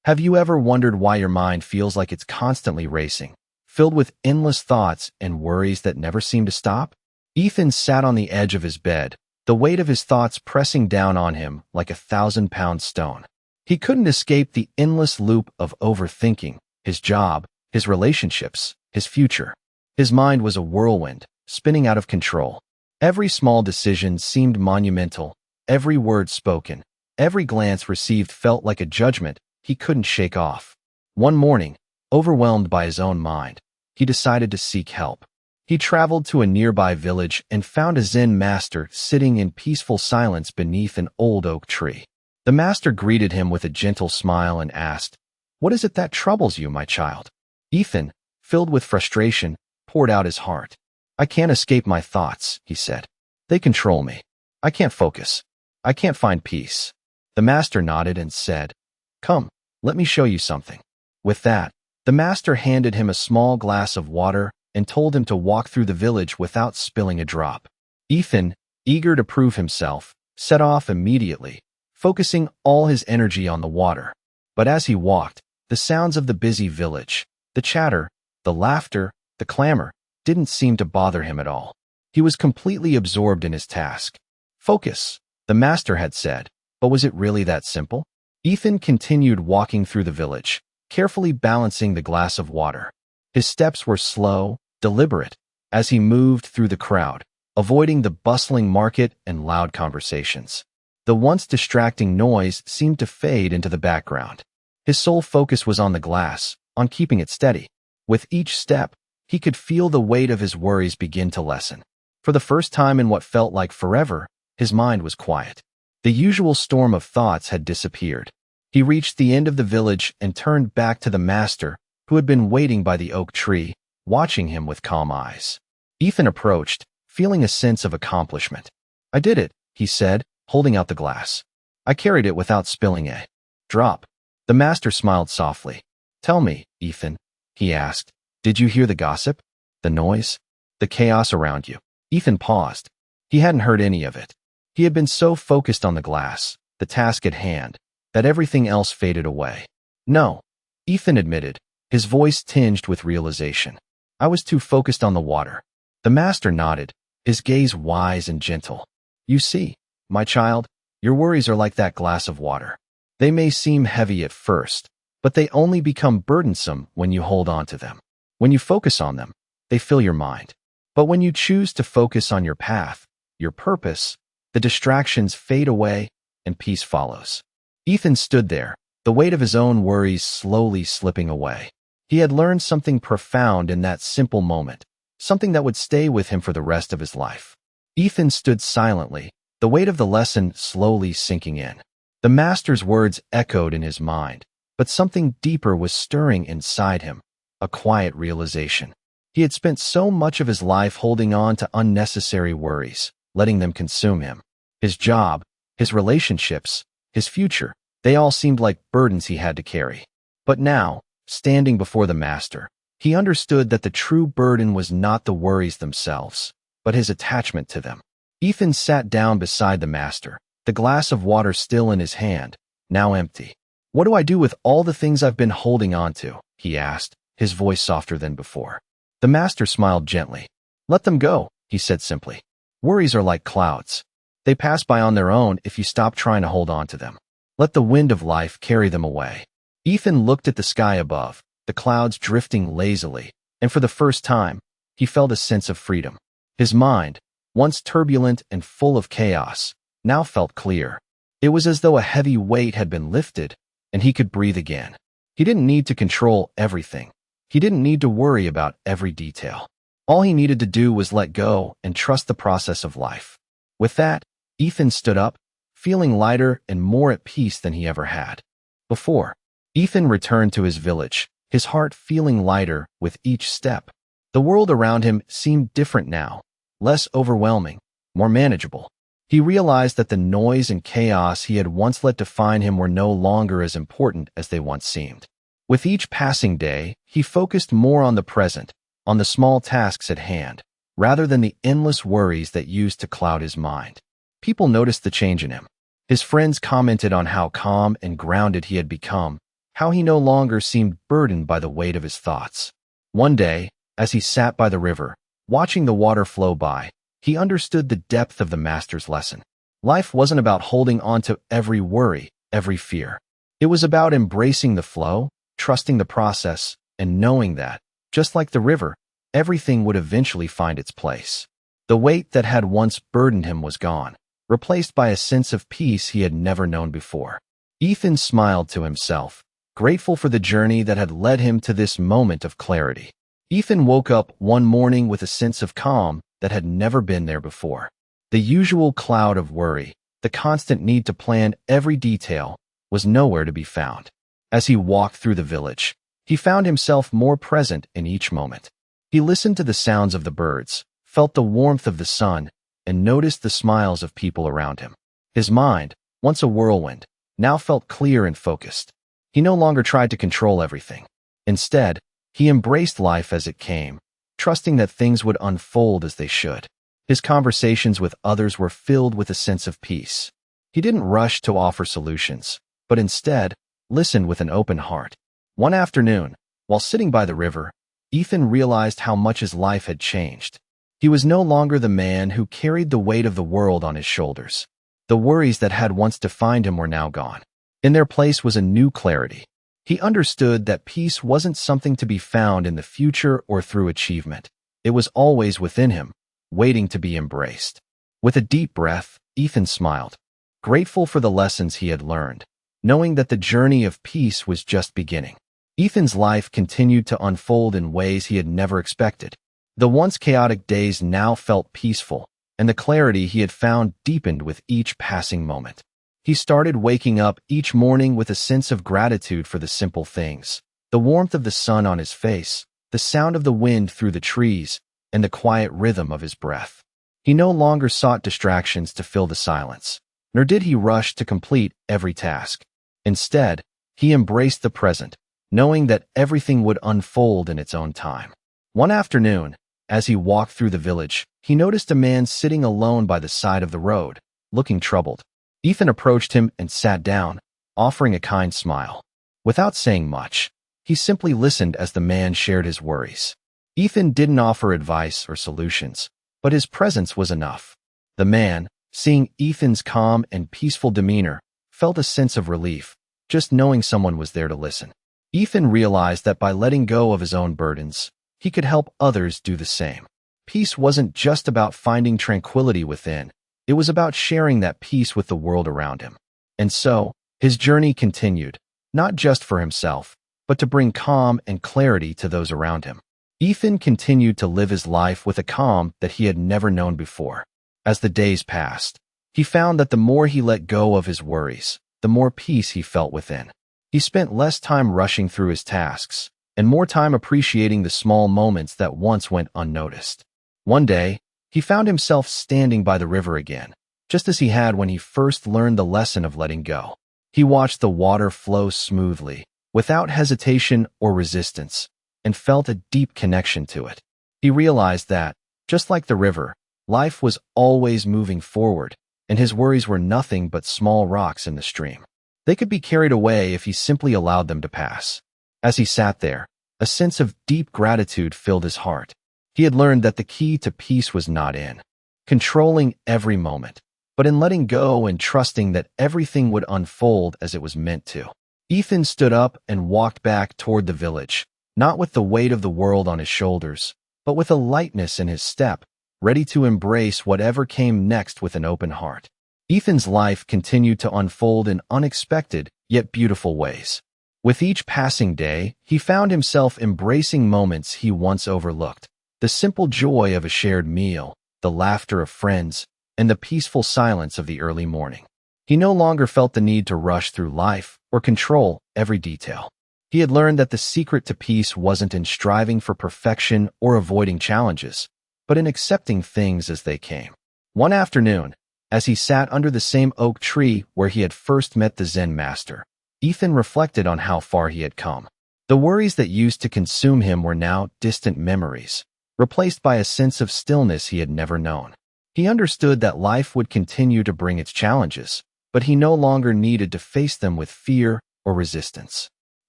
Have you ever wondered why your mind feels like it's constantly racing, filled with endless thoughts and worries that never seem to stop? Ethan sat on the edge of his bed, the weight of his thoughts pressing down on him like a 1,000-pound stone. He couldn't escape the endless loop of overthinking, his job, his relationships, his future. His mind was a whirlwind, spinning out of control. Every small decision seemed monumental, every word spoken, every glance received felt like a judgment he couldn't shake off. One morning, overwhelmed by his own mind, he decided to seek help. He traveled to a nearby village and found a Zen master sitting in peaceful silence beneath an old oak tree. The master greeted him with a gentle smile and asked, "What is it that troubles you, my child?" Ethan, filled with frustration, poured out his heart. "I can't escape my thoughts," he said. "They control me. I can't focus. I can't find peace." The master nodded and said, "Come, let me show you something." With that, the master handed him a small glass of water and told him to walk through the village without spilling a drop. Ethan, eager to prove himself, set off immediately, focusing all his energy on the water. But as he walked, the sounds of the busy village, the chatter, the laughter, the clamor, didn't seem to bother him at all. He was completely absorbed in his task. Focus, the master had said, but was it really that simple? Ethan continued walking through the village, carefully balancing the glass of water. His steps were slow, deliberate, as he moved through the crowd, avoiding the bustling market and loud conversations. The once distracting noise seemed to fade into the background. His sole focus was on the glass, on keeping it steady. With each step, he could feel the weight of his worries begin to lessen. For the first time in what felt like forever, his mind was quiet. The usual storm of thoughts had disappeared. He reached the end of the village and turned back to the master, who had been waiting by the oak tree, watching him with calm eyes. Ethan approached, feeling a sense of accomplishment. "I did it," he said, holding out the glass. "I carried it without spilling a drop." The master smiled softly. "Tell me, Ethan," he asked, "did you hear the gossip? The noise? The chaos around you?" Ethan paused. He hadn't heard any of it. He had been so focused on the glass, the task at hand, that everything else faded away. "No," Ethan admitted, his voice tinged with realization. "I was too focused on the water." The master nodded, his gaze wise and gentle. "You see, my child, your worries are like that glass of water. They may seem heavy at first, but they only become burdensome when you hold on to them. When you focus on them, they fill your mind. But when you choose to focus on your path, your purpose, the distractions fade away and peace follows." Ethan stood there, the weight of his own worries slowly slipping away. He had learned something profound in that simple moment, something that would stay with him for the rest of his life. Ethan stood silently, the weight of the lesson slowly sinking in. The master's words echoed in his mind, but something deeper was stirring inside him, a quiet realization. He had spent so much of his life holding on to unnecessary worries, letting them consume him. His job, his relationships, his future, they all seemed like burdens he had to carry. But now, standing before the master, he understood that the true burden was not the worries themselves, but his attachment to them. Ethan sat down beside the master, the glass of water still in his hand, now empty. "What do I do with all the things I've been holding on to?" he asked, his voice softer than before. The master smiled gently. "Let them go," he said simply. "Worries are like clouds. They pass by on their own if you stop trying to hold on to them. Let the wind of life carry them away." Ethan looked at the sky above, the clouds drifting lazily, and for the first time, he felt a sense of freedom. His mind, once turbulent and full of chaos, now felt clear. It was as though a heavy weight had been lifted, and he could breathe again. He didn't need to control everything. He didn't need to worry about every detail. All he needed to do was let go and trust the process of life. With that, Ethan stood up, feeling lighter and more at peace than he ever had before. Ethan returned to his village, his heart feeling lighter with each step. The world around him seemed different now, less overwhelming, more manageable. He realized that the noise and chaos he had once let define him were no longer as important as they once seemed. With each passing day, he focused more on the present, on the small tasks at hand, rather than the endless worries that used to cloud his mind. People noticed the change in him. His friends commented on how calm and grounded he had become, how he no longer seemed burdened by the weight of his thoughts. One day, as he sat by the river, watching the water flow by, he understood the depth of the master's lesson. Life wasn't about holding on to every worry, every fear. It was about embracing the flow, trusting the process, and knowing that, just like the river, everything would eventually find its place. The weight that had once burdened him was gone, replaced by a sense of peace he had never known before. Ethan smiled to himself, grateful for the journey that had led him to this moment of clarity. Ethan woke up one morning with a sense of calm that had never been there before. The usual cloud of worry, the constant need to plan every detail, was nowhere to be found. As he walked through the village, he found himself more present in each moment. He listened to the sounds of the birds, felt the warmth of the sun, and noticed the smiles of people around him. His mind, once a whirlwind, now felt clear and focused. He no longer tried to control everything. Instead, he embraced life as it came, trusting that things would unfold as they should. His conversations with others were filled with a sense of peace. He didn't rush to offer solutions, but instead listened with an open heart. One afternoon, while sitting by the river, Ethan realized how much his life had changed. He was no longer the man who carried the weight of the world on his shoulders. The worries that had once defined him were now gone. In their place was a new clarity. He understood that peace wasn't something to be found in the future or through achievement. It was always within him, waiting to be embraced. With a deep breath, Ethan smiled, grateful for the lessons he had learned, knowing that the journey of peace was just beginning. Ethan's life continued to unfold in ways he had never expected. The once chaotic days now felt peaceful, and the clarity he had found deepened with each passing moment. He started waking up each morning with a sense of gratitude for the simple things: the warmth of the sun on his face, the sound of the wind through the trees, and the quiet rhythm of his breath. He no longer sought distractions to fill the silence, nor did he rush to complete every task. Instead, he embraced the present, knowing that everything would unfold in its own time. One afternoon, as he walked through the village, he noticed a man sitting alone by the side of the road, looking troubled. Ethan approached him and sat down, offering a kind smile. Without saying much, he simply listened as the man shared his worries. Ethan didn't offer advice or solutions, but his presence was enough. The man, seeing Ethan's calm and peaceful demeanor, felt a sense of relief, just knowing someone was there to listen. Ethan realized that by letting go of his own burdens, he could help others do the same. Peace wasn't just about finding tranquility within. It was about sharing that peace with the world around him. And so, his journey continued, not just for himself, but to bring calm and clarity to those around him. Ethan continued to live his life with a calm that he had never known before. As the days passed, he found that the more he let go of his worries, the more peace he felt within. He spent less time rushing through his tasks, and more time appreciating the small moments that once went unnoticed. One day, he found himself standing by the river again, just as he had when he first learned the lesson of letting go. He watched the water flow smoothly, without hesitation or resistance, and felt a deep connection to it. He realized that, just like the river, life was always moving forward, and his worries were nothing but small rocks in the stream. They could be carried away if he simply allowed them to pass. As he sat there, a sense of deep gratitude filled his heart. He had learned that the key to peace was not in controlling every moment, but in letting go and trusting that everything would unfold as it was meant to. Ethan stood up and walked back toward the village, not with the weight of the world on his shoulders, but with a lightness in his step, ready to embrace whatever came next with an open heart. Ethan's life continued to unfold in unexpected yet beautiful ways. With each passing day, he found himself embracing moments he once overlooked. The simple joy of a shared meal, the laughter of friends, and the peaceful silence of the early morning. He no longer felt the need to rush through life or control every detail. He had learned that the secret to peace wasn't in striving for perfection or avoiding challenges, but in accepting things as they came. One afternoon, as he sat under the same oak tree where he had first met the Zen master, Ethan reflected on how far he had come. The worries that used to consume him were now distant memories, replaced by a sense of stillness he had never known. He understood that life would continue to bring its challenges, but he no longer needed to face them with fear or resistance.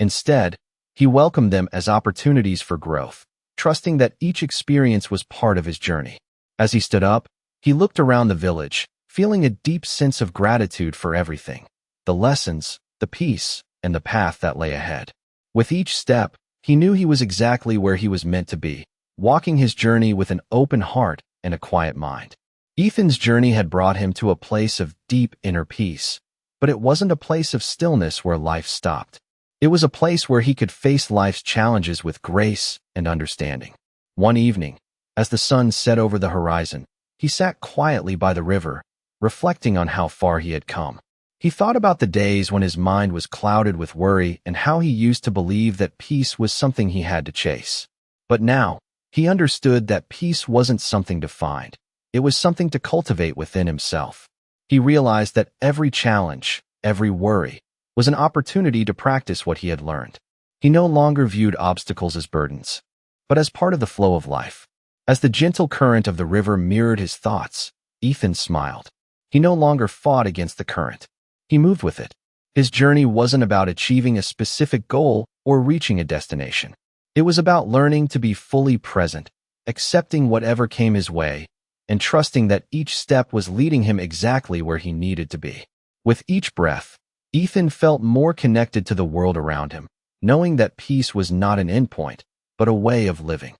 Instead, he welcomed them as opportunities for growth, trusting that each experience was part of his journey. As he stood up, he looked around the village, feeling a deep sense of gratitude for everything: the lessons, the peace, and the path that lay ahead. With each step, he knew he was exactly where he was meant to be, walking his journey with an open heart and a quiet mind. Ethan's journey had brought him to a place of deep inner peace, but it wasn't a place of stillness where life stopped. It was a place where he could face life's challenges with grace and understanding. One evening, as the sun set over the horizon, he sat quietly by the river, reflecting on how far he had come. He thought about the days when his mind was clouded with worry and how he used to believe that peace was something he had to chase. But now, he understood that peace wasn't something to find. It was something to cultivate within himself. He realized that every challenge, every worry, was an opportunity to practice what he had learned. He no longer viewed obstacles as burdens, but as part of the flow of life. As the gentle current of the river mirrored his thoughts, Ethan smiled. He no longer fought against the current. He moved with it. His journey wasn't about achieving a specific goal or reaching a destination. It was about learning to be fully present, accepting whatever came his way, and trusting that each step was leading him exactly where he needed to be. With each breath, Ethan felt more connected to the world around him, knowing that peace was not an endpoint, but a way of living.